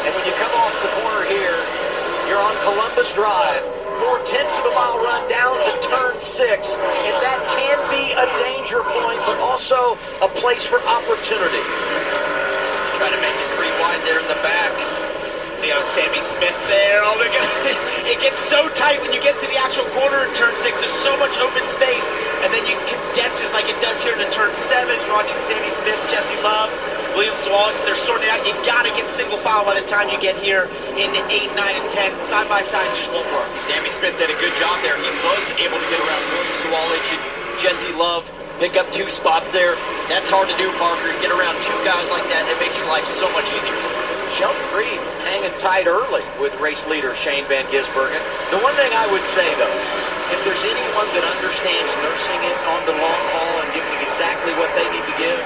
And when you come off the corner here, you're on Columbus Drive. 4/10 of a mile run down to turn 6. And that can be a danger point, but also a place for opportunity. Trying to make it 3 wide there in the back. You know, Sammy Smith there. Oh, look at it. Gets so tight when you get to the actual corner in turn 6. There's so much open space, and then you condense like it does here to turn 7. You're watching Sammy Smith, Jesse Love, William Sawallis. They're sorting it out. You got to get single file by the time you get here into 8, 9, and 10. Side by side just won't work. Sammy Smith did a good job there. He was able to get around William Sawallis and Jesse Love. Pick up 2 spots there. That's hard to do, Parker. Get around 2 guys like that. That makes your life so much easier. Sheldon Creed hanging tight early with race leader Shane Van Gisbergen. The one thing I would say, though, if there's anyone that understands nursing it on the long haul and giving exactly what they need to give,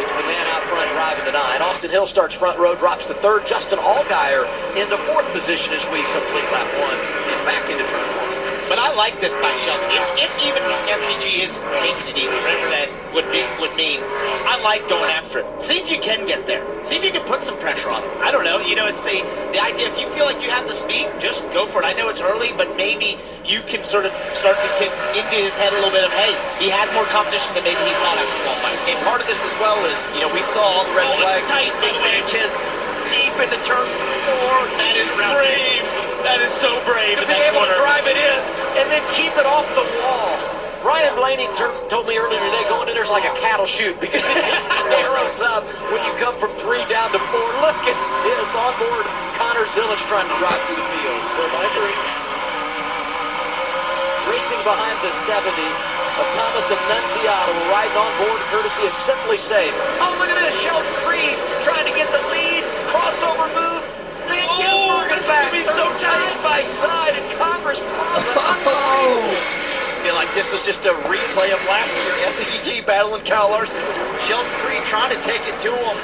it's the man out front driving the 9. Austin Hill starts front row, drops to 3rd. Justin Allgaier into 4th position as we complete lap 1 and back into turn 1. But I like this by Sheldon. If even SVG is taking it easy, whatever that would mean, I like going after it. See if you can get there. See if you can put some pressure on him. I don't know. You know, it's the idea. If you feel like you have the speed, just go for it. I know it's early, but maybe you can sort of start to get into his head a little bit of, hey, he has more competition than maybe he thought after qualifying. And part of this as well is, you know, we saw all the red flags. Tight. Nick Sanchez deep into turn 4. That is brave. That is so brave. To be able to drive it in and then keep it off the wall. Ryan Blaney told me earlier today, going in there's like a cattle chute because it narrows up when you come from 3 down to 4. Look at this on board. Connor Zilisch trying to drive through the field. Racing behind the 70 of Thomas Annunziata. We're riding on board courtesy of Simply Safe. Oh, look at this. Sheldon Creed trying to get the lead. Crossover move. Van Gisbergen back. Be so side by side in Congress Plaza. I feel like this was just a replay of last year. SVG battling Kyle Larson. Sheldon Creed trying to take it to him.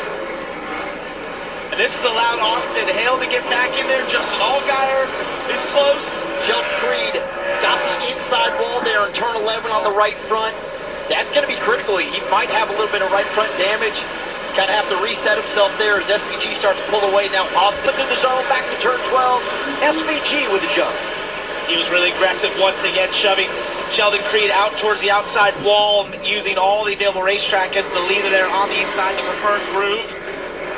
And this has allowed Austin Hill to get back in there. Justin Allgaier is close. Sheldon Creed got the inside wall there in turn 11 on the right front. That's going to be critical. He might have a little bit of right front damage. Kind of have to reset himself there as SVG starts to pull away. Now Austin through the zone, back to turn 12. SVG with the jump. He was really aggressive once again, shoving Sheldon Creed out towards the outside wall, using all the available racetrack as the leader there on the inside, the preferred groove.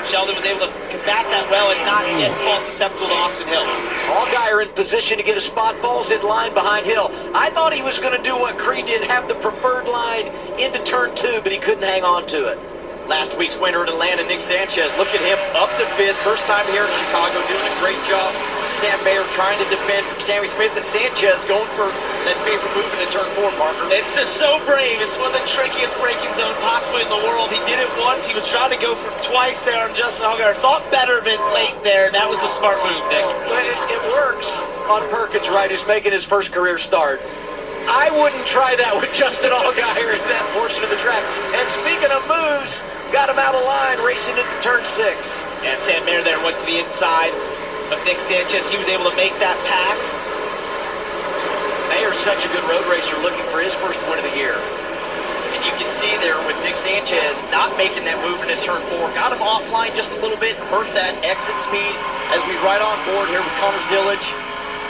Sheldon was able to combat that well and not yet fall susceptible to Austin Hill. Allgaier in position to get a spot, falls in line behind Hill. I thought he was going to do what Creed did, have the preferred line into turn 2, but he couldn't hang on to it. Last week's winner at Atlanta, Nick Sanchez. Look at him up to 5th. First time here in Chicago, doing a great job. Sam Mayer trying to defend from Sammy Smith, and Sanchez going for that favorite move into turn 4, Parker. It's just so brave. It's one of the trickiest braking zones possibly in the world. He did it once. He was trying to go for twice there on Justin Allgaier. Thought better of it late there. That was a smart move, Nick. It works on Perkins, right, who's making his first career start. I wouldn't try that with Justin Allgaier at that portion of the track. And speaking of moves, got him out of line, racing into turn 6. Yeah, Sam Mayer there went to the inside of Nick Sanchez. He was able to make that pass. Mayer's such a good road racer, looking for his first win of the year. And you can see there with Nick Sanchez not making that move into turn 4. Got him offline just a little bit, hurt that exit speed as we ride on board here with Connor Zilisch,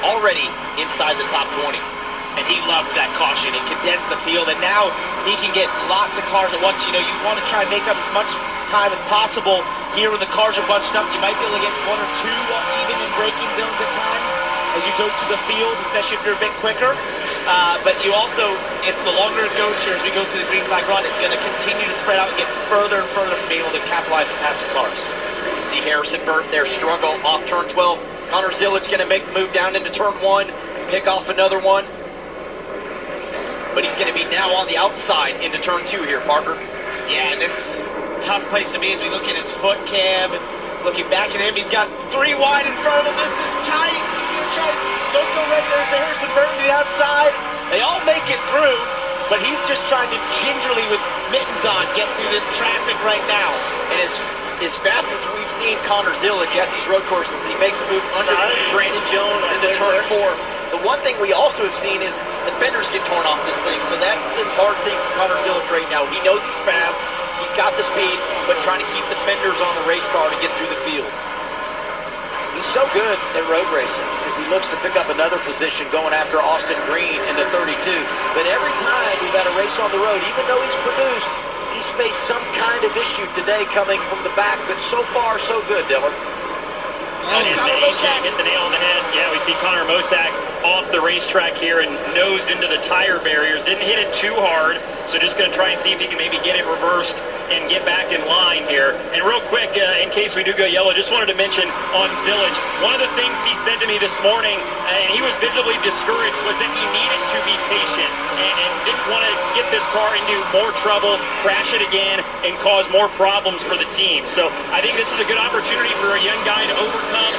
already inside the top 20. And he loved that caution. It condensed the field, and now he can get lots of cars at once. You know, you want to try and make up as much time as possible here when the cars are bunched up. You might be able to get 1 or 2 even in braking zones at times as you go to the field, especially if you're a bit quicker. But you also, it's the longer it goes here as we go to the green flag run, it's going to continue to spread out and get further and further from being able to capitalize and pass the cars. See Harrison Burton there struggle off turn 12. Connor Zilisch going to make the move down into turn 1, pick off another one. But he's going to be now on the outside into turn 2 here, Parker. Yeah, and this is a tough place to be as we look at his foot cam. And looking back at him, he's got 3 wide in front of him. This is tight. He's going to try. Don't go right there. There's Harrison Burton to the outside. They all make it through, but he's just trying to gingerly, with mittens on, get through this traffic right now. And as fast as we've seen Connor Zilisch at these road courses, he makes a move under Brandon Jones into turn 4. The one thing we also have seen is the fenders get torn off this thing, so that's the hard thing for Connor Zilisch right now. He knows he's fast, he's got the speed, but trying to keep the fenders on the race car to get through the field. He's so good at road racing as he looks to pick up another position going after Austin Green in the 32. But every time we've had a race on the road, even though he's produced, he's faced some kind of issue today coming from the back. But so far, so good, Dylan. AJ hit the nail on the head. Yeah, we see Connor Mosack off the racetrack here and nosed into the tire barriers. Didn't hit it too hard, so just going to try and see if he can maybe get it reversed and get back in line here. And real quick, in case we do go yellow, just wanted to mention on Zillage, one of the things he said to me this morning, and he was visibly discouraged, was that he needed to be patient and didn't want to get this car into more trouble, crash it again, and cause more problems for the team. So I think this is a good opportunity for a young guy to overcome